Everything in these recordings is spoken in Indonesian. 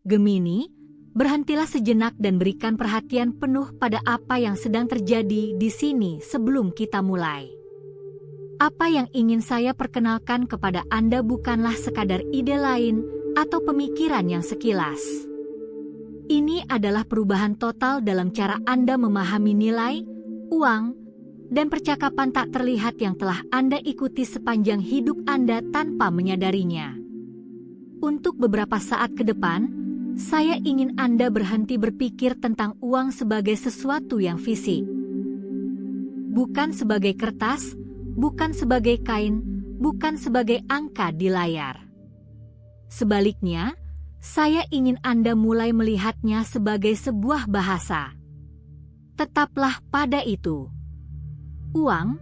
Gemini, berhentilah sejenak dan berikan perhatian penuh pada apa yang sedang terjadi di sini sebelum kita mulai. Apa yang ingin saya perkenalkan kepada Anda bukanlah sekadar ide lain atau pemikiran yang sekilas. Ini adalah perubahan total dalam cara Anda memahami nilai, uang, dan percakapan tak terlihat yang telah Anda ikuti sepanjang hidup Anda tanpa menyadarinya. Untuk beberapa saat ke depan, saya ingin Anda berhenti berpikir tentang uang sebagai sesuatu yang fisik. Bukan sebagai kertas, bukan sebagai kain, bukan sebagai angka di layar. Sebaliknya, saya ingin Anda mulai melihatnya sebagai sebuah bahasa. Tetaplah pada itu. Uang,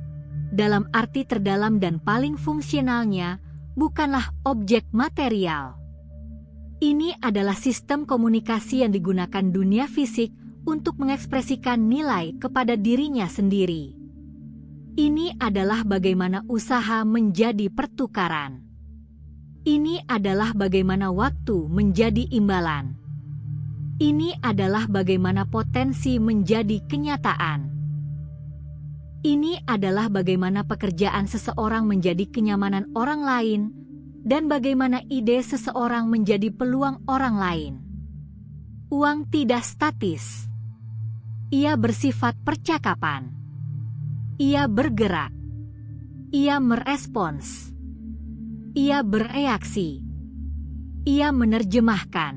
dalam arti terdalam dan paling fungsionalnya, bukanlah objek material. Ini adalah sistem komunikasi yang digunakan dunia fisik untuk mengekspresikan nilai kepada dirinya sendiri. Ini adalah bagaimana usaha menjadi pertukaran. Ini adalah bagaimana waktu menjadi imbalan. Ini adalah bagaimana potensi menjadi kenyataan. Ini adalah bagaimana pekerjaan seseorang menjadi kenyamanan orang lain, dan bagaimana ide seseorang menjadi peluang orang lain. Uang tidak statis. Ia bersifat percakapan. Ia bergerak. Ia merespons. Ia bereaksi. Ia menerjemahkan.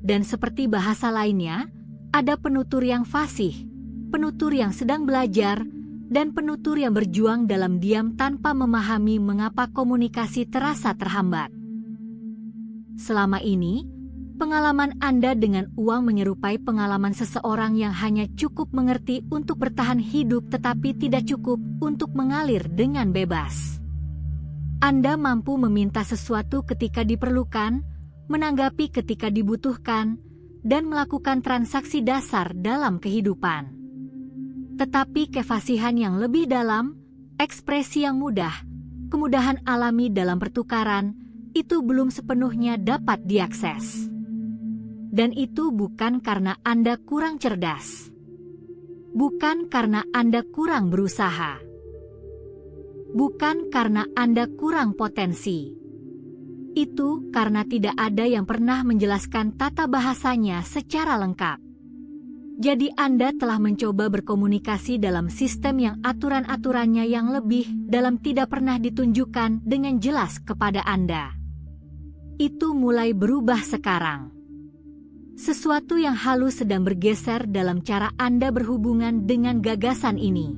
Dan seperti bahasa lainnya, ada penutur yang fasih, penutur yang sedang belajar, dan penutur yang berjuang dalam diam tanpa memahami mengapa komunikasi terasa terhambat. Selama ini, pengalaman Anda dengan uang menyerupai pengalaman seseorang yang hanya cukup mengerti untuk bertahan hidup tetapi tidak cukup untuk mengalir dengan bebas. Anda mampu meminta sesuatu ketika diperlukan, menanggapi ketika dibutuhkan, dan melakukan transaksi dasar dalam kehidupan. Tetapi kefasihan yang lebih dalam, ekspresi yang mudah, kemudahan alami dalam pertukaran, itu belum sepenuhnya dapat diakses. Dan itu bukan karena Anda kurang cerdas. Bukan karena Anda kurang berusaha. Bukan karena Anda kurang potensi. Itu karena tidak ada yang pernah menjelaskan tata bahasanya secara lengkap. Jadi Anda telah mencoba berkomunikasi dalam sistem yang aturan-aturannya yang lebih dalam tidak pernah ditunjukkan dengan jelas kepada Anda. Itu mulai berubah sekarang. Sesuatu yang halus sedang bergeser dalam cara Anda berhubungan dengan gagasan ini.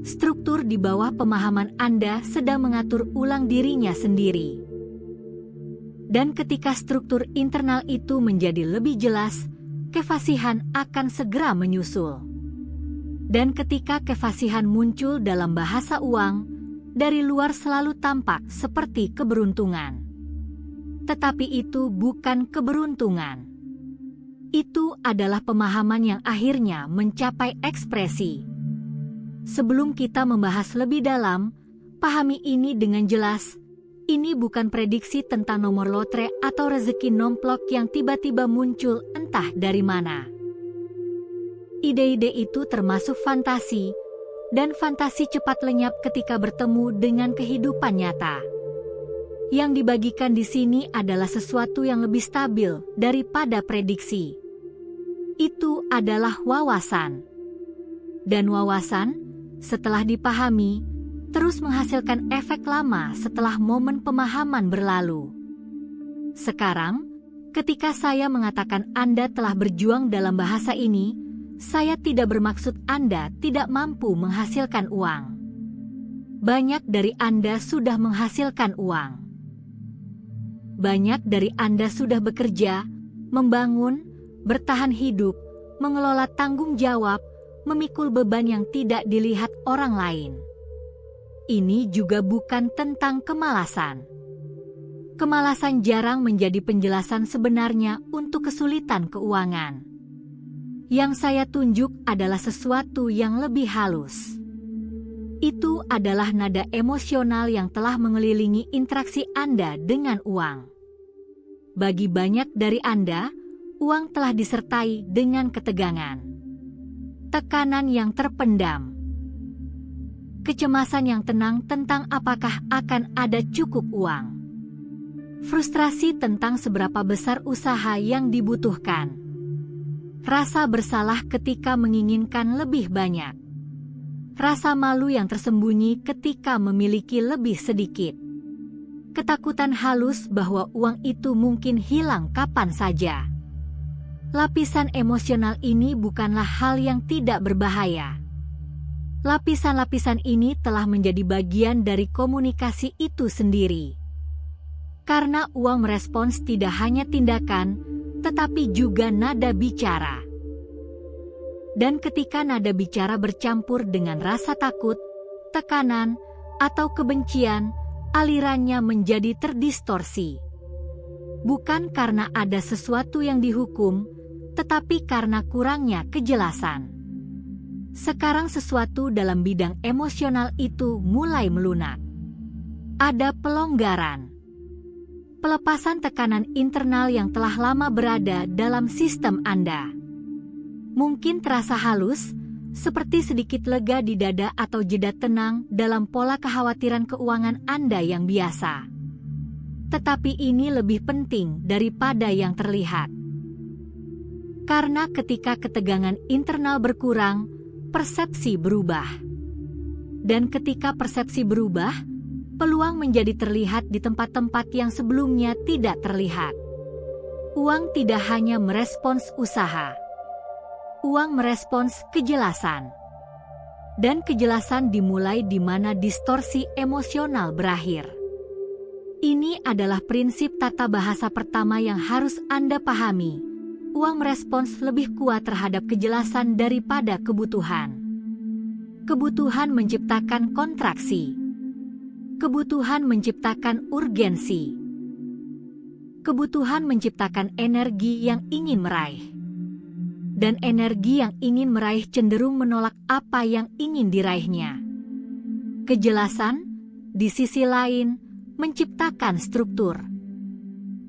Struktur di bawah pemahaman Anda sedang mengatur ulang dirinya sendiri. Dan ketika struktur internal itu menjadi lebih jelas, kefasihan akan segera menyusul. Dan ketika kefasihan muncul dalam bahasa uang, dari luar selalu tampak seperti keberuntungan. Tetapi itu bukan keberuntungan. Itu adalah pemahaman yang akhirnya mencapai ekspresi. Sebelum kita membahas lebih dalam, pahami ini dengan jelas. Ini bukan prediksi tentang nomor lotre atau rezeki nomplok yang tiba-tiba muncul entah dari mana. Ide-ide itu termasuk fantasi, dan fantasi cepat lenyap ketika bertemu dengan kehidupan nyata. Yang dibagikan di sini adalah sesuatu yang lebih stabil daripada prediksi. Itu adalah wawasan. Dan wawasan, setelah dipahami, terus menghasilkan efek lama setelah momen pemahaman berlalu. Sekarang, ketika saya mengatakan Anda telah berjuang dalam bahasa ini, saya tidak bermaksud Anda tidak mampu menghasilkan uang. Banyak dari Anda sudah menghasilkan uang. Banyak dari Anda sudah bekerja, membangun, bertahan hidup, mengelola tanggung jawab, memikul beban yang tidak dilihat orang lain. Ini juga bukan tentang kemalasan. Kemalasan jarang menjadi penjelasan sebenarnya untuk kesulitan keuangan. Yang saya tunjuk adalah sesuatu yang lebih halus. Itu adalah nada emosional yang telah mengelilingi interaksi Anda dengan uang. Bagi banyak dari Anda, uang telah disertai dengan ketegangan, tekanan yang terpendam, kecemasan yang tenang tentang apakah akan ada cukup uang, frustrasi tentang seberapa besar usaha yang dibutuhkan, rasa bersalah ketika menginginkan lebih banyak, rasa malu yang tersembunyi ketika memiliki lebih sedikit, ketakutan halus bahwa uang itu mungkin hilang kapan saja. Lapisan emosional ini bukanlah hal yang tidak berbahaya. Lapisan-lapisan ini telah menjadi bagian dari komunikasi itu sendiri. Karena uang merespons tidak hanya tindakan, tetapi juga nada bicara. Dan ketika nada bicara bercampur dengan rasa takut, tekanan, atau kebencian, alirannya menjadi terdistorsi. Bukan karena ada sesuatu yang dihukum, tetapi karena kurangnya kejelasan. Sekarang sesuatu dalam bidang emosional itu mulai melunak. Ada pelonggaran. Pelepasan tekanan internal yang telah lama berada dalam sistem Anda. Mungkin terasa halus, seperti sedikit lega di dada atau jeda tenang dalam pola kekhawatiran keuangan Anda yang biasa. Tetapi ini lebih penting daripada yang terlihat. Karena ketika ketegangan internal berkurang, persepsi berubah. Dan ketika persepsi berubah, peluang menjadi terlihat di tempat-tempat yang sebelumnya tidak terlihat. Uang tidak hanya merespons usaha. Uang merespons kejelasan. Dan kejelasan dimulai di mana distorsi emosional berakhir. Ini adalah prinsip tata bahasa pertama yang harus Anda pahami. Uang merespons lebih kuat terhadap kejelasan daripada kebutuhan. Kebutuhan menciptakan kontraksi. Kebutuhan menciptakan urgensi. Kebutuhan menciptakan energi yang ingin meraih. Dan energi yang ingin meraih cenderung menolak apa yang ingin diraihnya. Kejelasan, di sisi lain, menciptakan struktur.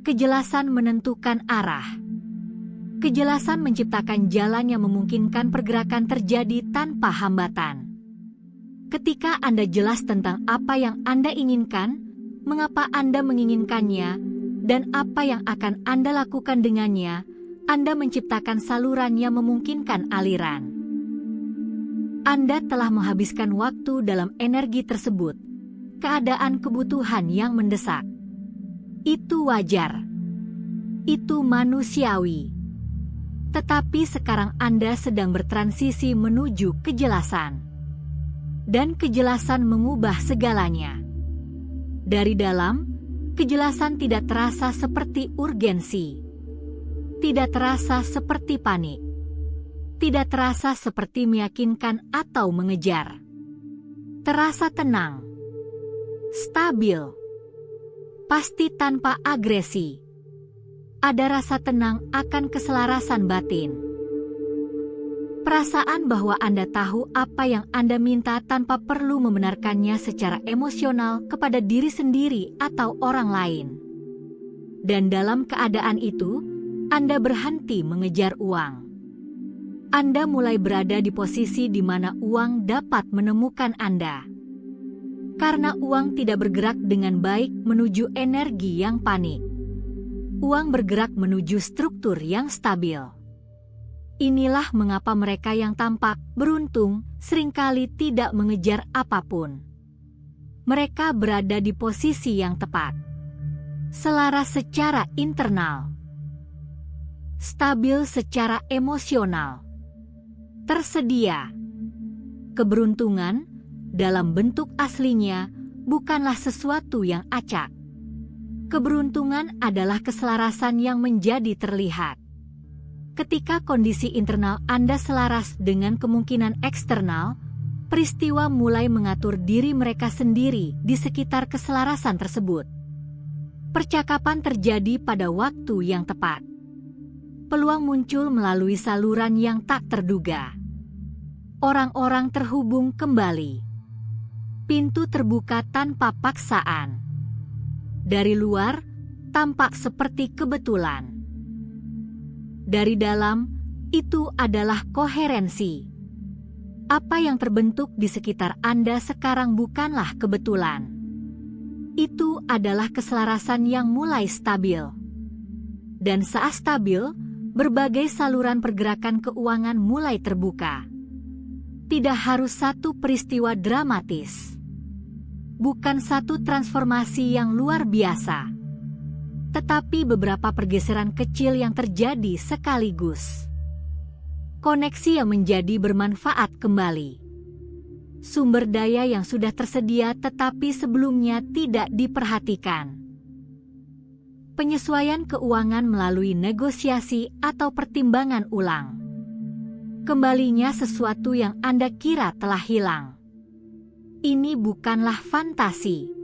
Kejelasan menentukan arah. Kejelasan menciptakan jalan yang memungkinkan pergerakan terjadi tanpa hambatan. Ketika Anda jelas tentang apa yang Anda inginkan, mengapa Anda menginginkannya, dan apa yang akan Anda lakukan dengannya, Anda menciptakan saluran yang memungkinkan aliran. Anda telah menghabiskan waktu dalam energi tersebut, keadaan kebutuhan yang mendesak. Itu wajar. Itu manusiawi. Tetapi sekarang Anda sedang bertransisi menuju kejelasan. Dan kejelasan mengubah segalanya. Dari dalam, kejelasan tidak terasa seperti urgensi. Tidak terasa seperti panik. Tidak terasa seperti meyakinkan atau mengejar. Terasa tenang. Stabil. Pasti tanpa agresi. Ada rasa tenang akan keselarasan batin. Perasaan bahwa Anda tahu apa yang Anda minta tanpa perlu membenarkannya secara emosional kepada diri sendiri atau orang lain. Dan dalam keadaan itu, Anda berhenti mengejar uang. Anda mulai berada di posisi di mana uang dapat menemukan Anda. Karena uang tidak bergerak dengan baik menuju energi yang panik. Uang bergerak menuju struktur yang stabil. Inilah mengapa mereka yang tampak beruntung seringkali tidak mengejar apapun. Mereka berada di posisi yang tepat. Selaras secara internal. Stabil secara emosional. Tersedia. Keberuntungan, dalam bentuk aslinya, bukanlah sesuatu yang acak. Keberuntungan adalah keselarasan yang menjadi terlihat. Ketika kondisi internal Anda selaras dengan kemungkinan eksternal, peristiwa mulai mengatur diri mereka sendiri di sekitar keselarasan tersebut. Percakapan terjadi pada waktu yang tepat. Peluang muncul melalui saluran yang tak terduga. Orang-orang terhubung kembali. Pintu terbuka tanpa paksaan. Dari luar, tampak seperti kebetulan. Dari dalam, itu adalah koherensi. Apa yang terbentuk di sekitar Anda sekarang bukanlah kebetulan. Itu adalah keselarasan yang mulai stabil. Dan saat stabil, berbagai saluran pergerakan keuangan mulai terbuka. Tidak harus satu peristiwa dramatis. Bukan satu transformasi yang luar biasa. Tetapi beberapa pergeseran kecil yang terjadi sekaligus. Koneksi yang menjadi bermanfaat kembali. Sumber daya yang sudah tersedia tetapi sebelumnya tidak diperhatikan. Penyesuaian keuangan melalui negosiasi atau pertimbangan ulang. Kembalinya sesuatu yang Anda kira telah hilang. Ini bukanlah fantasi.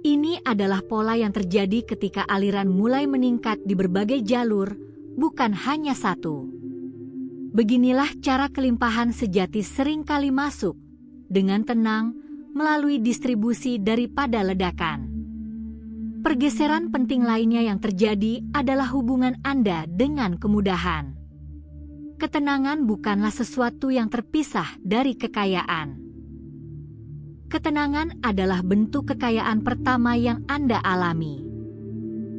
Ini adalah pola yang terjadi ketika aliran mulai meningkat di berbagai jalur, bukan hanya satu. Beginilah cara kelimpahan sejati seringkali masuk, dengan tenang, melalui distribusi daripada ledakan. Pergeseran penting lainnya yang terjadi adalah hubungan Anda dengan kemudahan. Ketenangan bukanlah sesuatu yang terpisah dari kekayaan. Ketenangan adalah bentuk kekayaan pertama yang Anda alami.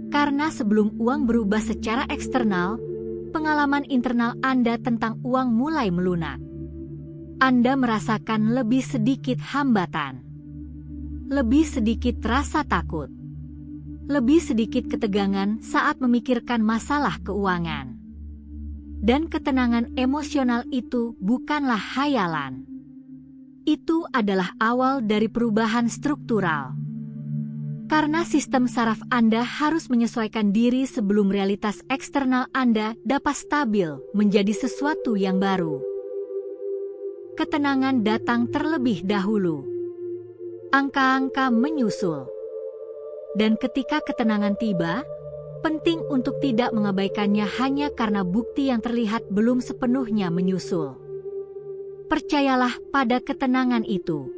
Karena sebelum uang berubah secara eksternal, pengalaman internal Anda tentang uang mulai melunak. Anda merasakan lebih sedikit hambatan. Lebih sedikit rasa takut. Lebih sedikit ketegangan saat memikirkan masalah keuangan. Dan ketenangan emosional itu bukanlah hayalan. Itu adalah awal dari perubahan struktural. Karena sistem saraf Anda harus menyesuaikan diri sebelum realitas eksternal Anda dapat stabil menjadi sesuatu yang baru. Ketenangan datang terlebih dahulu. Angka-angka menyusul. Dan ketika ketenangan tiba, penting untuk tidak mengabaikannya hanya karena bukti yang terlihat belum sepenuhnya menyusul. Percayalah pada ketenangan itu.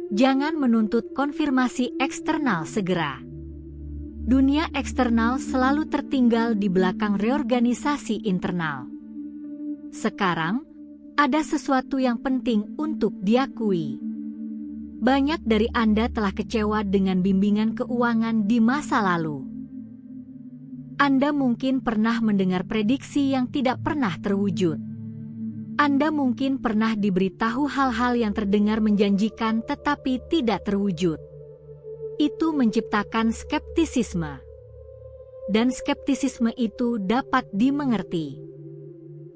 Jangan menuntut konfirmasi eksternal segera. Dunia eksternal selalu tertinggal di belakang reorganisasi internal. Sekarang, ada sesuatu yang penting untuk diakui. Banyak dari Anda telah kecewa dengan bimbingan keuangan di masa lalu. Anda mungkin pernah mendengar prediksi yang tidak pernah terwujud. Anda mungkin pernah diberitahu hal-hal yang terdengar menjanjikan tetapi tidak terwujud. Itu menciptakan skeptisisme. Dan skeptisisme itu dapat dimengerti.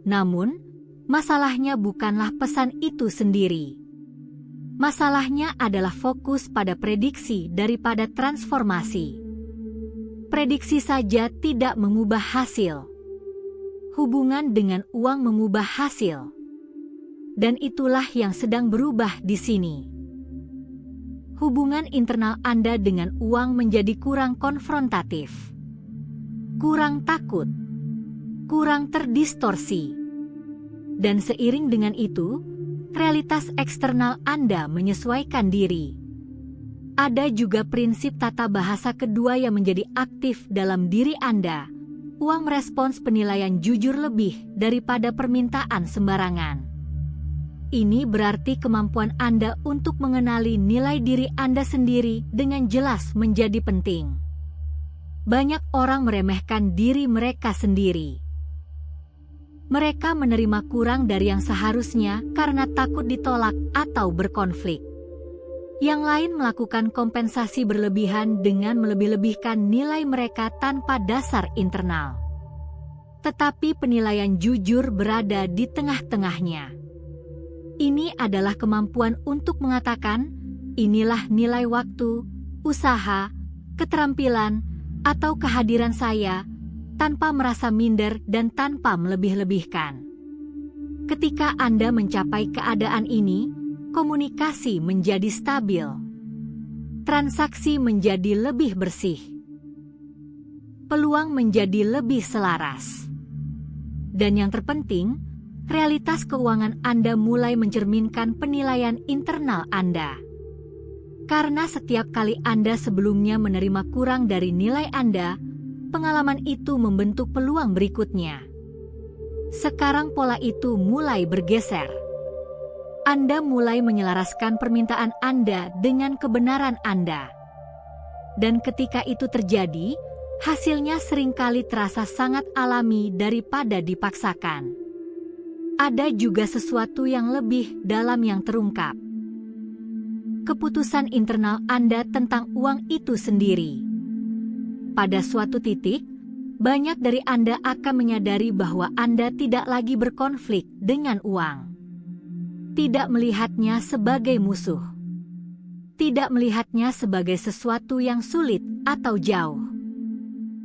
Namun, masalahnya bukanlah pesan itu sendiri. Masalahnya adalah fokus pada prediksi daripada transformasi. Prediksi saja tidak mengubah hasil. Hubungan dengan uang mengubah hasil. Dan itulah yang sedang berubah di sini. Hubungan internal Anda dengan uang menjadi kurang konfrontatif. Kurang takut. Kurang terdistorsi. Dan seiring dengan itu, realitas eksternal Anda menyesuaikan diri. Ada juga prinsip tata bahasa kedua yang menjadi aktif dalam diri Anda. Uang merespons penilaian jujur lebih daripada permintaan sembarangan. Ini berarti kemampuan Anda untuk mengenali nilai diri Anda sendiri dengan jelas menjadi penting. Banyak orang meremehkan diri mereka sendiri. Mereka menerima kurang dari yang seharusnya karena takut ditolak atau berkonflik. Yang lain melakukan kompensasi berlebihan dengan melebih-lebihkan nilai mereka tanpa dasar internal. Tetapi penilaian jujur berada di tengah-tengahnya. Ini adalah kemampuan untuk mengatakan, inilah nilai waktu, usaha, keterampilan, atau kehadiran saya, tanpa merasa minder dan tanpa melebih-lebihkan. Ketika Anda mencapai keadaan ini, komunikasi menjadi stabil. Transaksi menjadi lebih bersih. Peluang menjadi lebih selaras. Dan yang terpenting, realitas keuangan Anda mulai mencerminkan penilaian internal Anda. Karena setiap kali Anda sebelumnya menerima kurang dari nilai Anda, pengalaman itu membentuk peluang berikutnya. Sekarang pola itu mulai bergeser. Anda mulai menyelaraskan permintaan Anda dengan kebenaran Anda. Dan ketika itu terjadi, hasilnya seringkali terasa sangat alami daripada dipaksakan. Ada juga sesuatu yang lebih dalam yang terungkap. Keputusan internal Anda tentang uang itu sendiri. Pada suatu titik, banyak dari Anda akan menyadari bahwa Anda tidak lagi berkonflik dengan uang. Tidak melihatnya sebagai musuh. Tidak melihatnya sebagai sesuatu yang sulit atau jauh.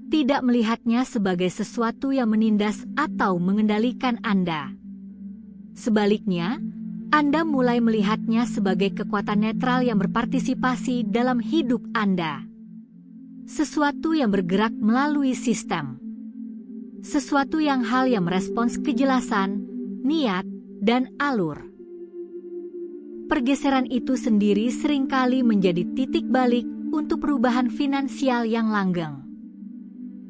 Tidak melihatnya sebagai sesuatu yang menindas atau mengendalikan Anda. Sebaliknya, Anda mulai melihatnya sebagai kekuatan netral yang berpartisipasi dalam hidup Anda. Sesuatu yang bergerak melalui sistem. Sesuatu yang merespons kejelasan, niat, dan alur. Pergeseran itu sendiri seringkali menjadi titik balik untuk perubahan finansial yang langgeng.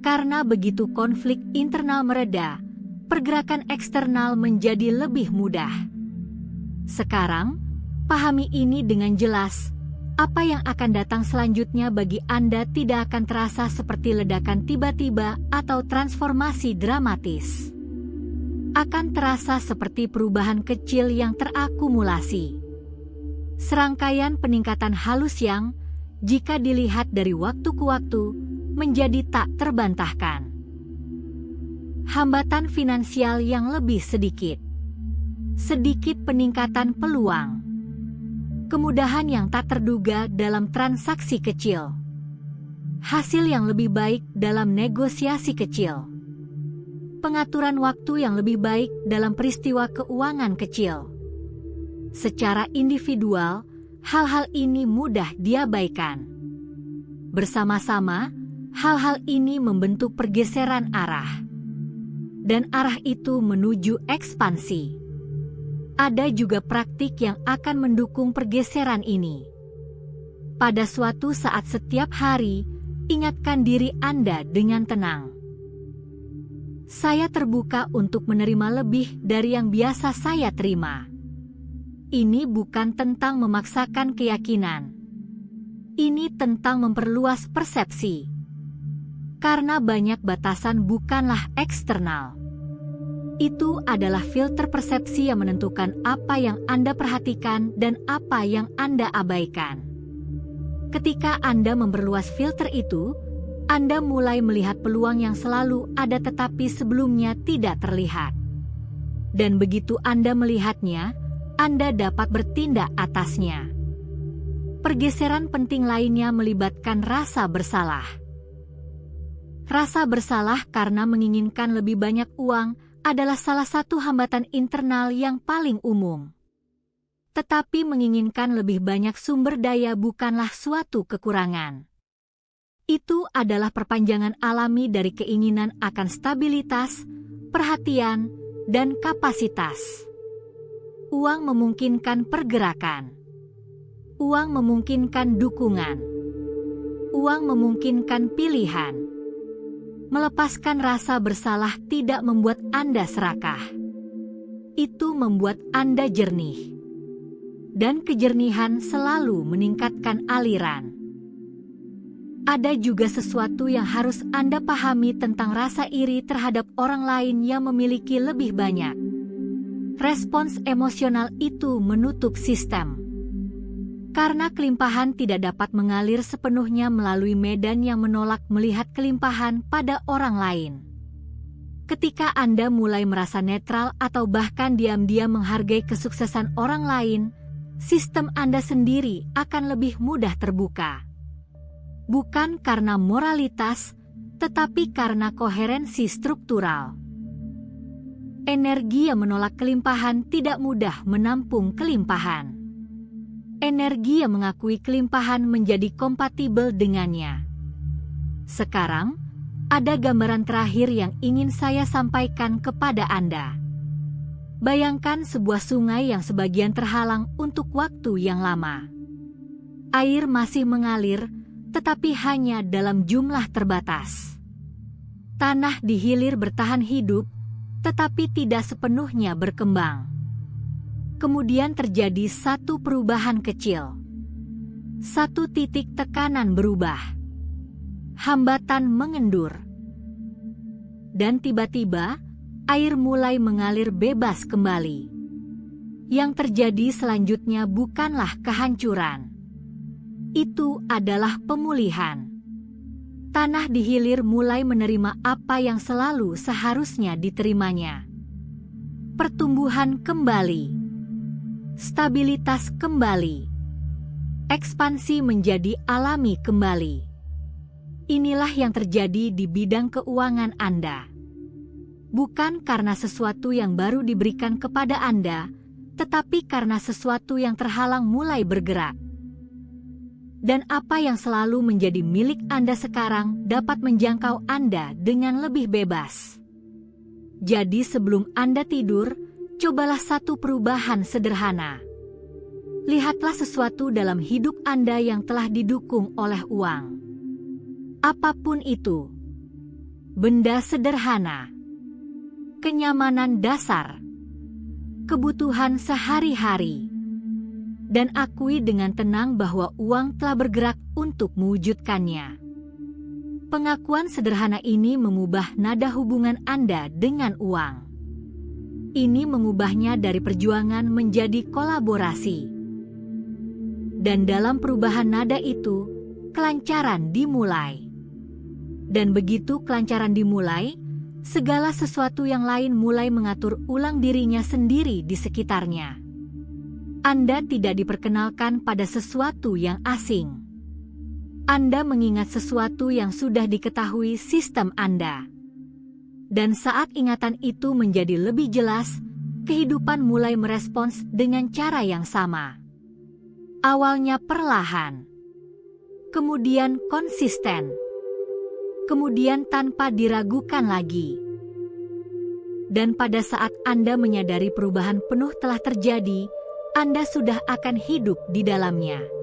Karena begitu konflik internal mereda, pergerakan eksternal menjadi lebih mudah. Sekarang, pahami ini dengan jelas. Apa yang akan datang selanjutnya bagi Anda tidak akan terasa seperti ledakan tiba-tiba atau transformasi dramatis. Akan terasa seperti perubahan kecil yang terakumulasi. Serangkaian peningkatan halus yang, jika dilihat dari waktu ke waktu, menjadi tak terbantahkan. Hambatan finansial yang lebih sedikit. Sedikit peningkatan peluang. Kemudahan yang tak terduga dalam transaksi kecil. Hasil yang lebih baik dalam negosiasi kecil. Pengaturan waktu yang lebih baik dalam peristiwa keuangan kecil. Secara individual, hal-hal ini mudah diabaikan. Bersama-sama, hal-hal ini membentuk pergeseran arah. Dan arah itu menuju ekspansi. Ada juga praktik yang akan mendukung pergeseran ini. Pada suatu saat setiap hari, ingatkan diri Anda dengan tenang. Saya terbuka untuk menerima lebih dari yang biasa saya terima. Ini bukan tentang memaksakan keyakinan. Ini tentang memperluas persepsi. Karena banyak batasan bukanlah eksternal. Itu adalah filter persepsi yang menentukan apa yang Anda perhatikan dan apa yang Anda abaikan. Ketika Anda memperluas filter itu, Anda mulai melihat peluang yang selalu ada tetapi sebelumnya tidak terlihat. Dan begitu Anda melihatnya, Anda dapat bertindak atasnya. Pergeseran penting lainnya melibatkan rasa bersalah. Rasa bersalah karena menginginkan lebih banyak uang adalah salah satu hambatan internal yang paling umum. Tetapi menginginkan lebih banyak sumber daya bukanlah suatu kekurangan. Itu adalah perpanjangan alami dari keinginan akan stabilitas, perhatian, dan kapasitas. Uang memungkinkan pergerakan. Uang memungkinkan dukungan. Uang memungkinkan pilihan. Melepaskan rasa bersalah tidak membuat Anda serakah. Itu membuat Anda jernih. Dan kejernihan selalu meningkatkan aliran. Ada juga sesuatu yang harus Anda pahami tentang rasa iri terhadap orang lain yang memiliki lebih banyak. Respons emosional itu menutup sistem. Karena kelimpahan tidak dapat mengalir sepenuhnya melalui medan yang menolak melihat kelimpahan pada orang lain. Ketika Anda mulai merasa netral atau bahkan diam-diam menghargai kesuksesan orang lain, sistem Anda sendiri akan lebih mudah terbuka. Bukan karena moralitas, tetapi karena koherensi struktural. Energi yang menolak kelimpahan tidak mudah menampung kelimpahan. Energi yang mengakui kelimpahan menjadi kompatibel dengannya. Sekarang, ada gambaran terakhir yang ingin saya sampaikan kepada Anda. Bayangkan sebuah sungai yang sebagian terhalang untuk waktu yang lama. Air masih mengalir, tetapi hanya dalam jumlah terbatas. Tanah di hilir bertahan hidup, tetapi tidak sepenuhnya berkembang. Kemudian terjadi satu perubahan kecil. Satu titik tekanan berubah. Hambatan mengendur. Dan tiba-tiba, air mulai mengalir bebas kembali. Yang terjadi selanjutnya bukanlah kehancuran. Itu adalah pemulihan. Tanah di hilir mulai menerima apa yang selalu seharusnya diterimanya. Pertumbuhan kembali. Stabilitas kembali. Ekspansi menjadi alami kembali. Inilah yang terjadi di bidang keuangan Anda. Bukan karena sesuatu yang baru diberikan kepada Anda, tetapi karena sesuatu yang terhalang mulai bergerak. Dan apa yang selalu menjadi milik Anda sekarang dapat menjangkau Anda dengan lebih bebas. Jadi sebelum Anda tidur, cobalah satu perubahan sederhana. Lihatlah sesuatu dalam hidup Anda yang telah didukung oleh uang. Apapun itu. Benda sederhana. Kenyamanan dasar. Kebutuhan sehari-hari. Dan akui dengan tenang bahwa uang telah bergerak untuk mewujudkannya. Pengakuan sederhana ini mengubah nada hubungan Anda dengan uang. Ini mengubahnya dari perjuangan menjadi kolaborasi. Dan dalam perubahan nada itu, kelancaran dimulai. Dan begitu kelancaran dimulai, segala sesuatu yang lain mulai mengatur ulang dirinya sendiri di sekitarnya. Anda tidak diperkenalkan pada sesuatu yang asing. Anda mengingat sesuatu yang sudah diketahui sistem Anda. Dan saat ingatan itu menjadi lebih jelas, kehidupan mulai merespons dengan cara yang sama. Awalnya perlahan, kemudian konsisten, kemudian tanpa diragukan lagi. Dan pada saat Anda menyadari perubahan penuh telah terjadi, Anda sudah akan hidup di dalamnya.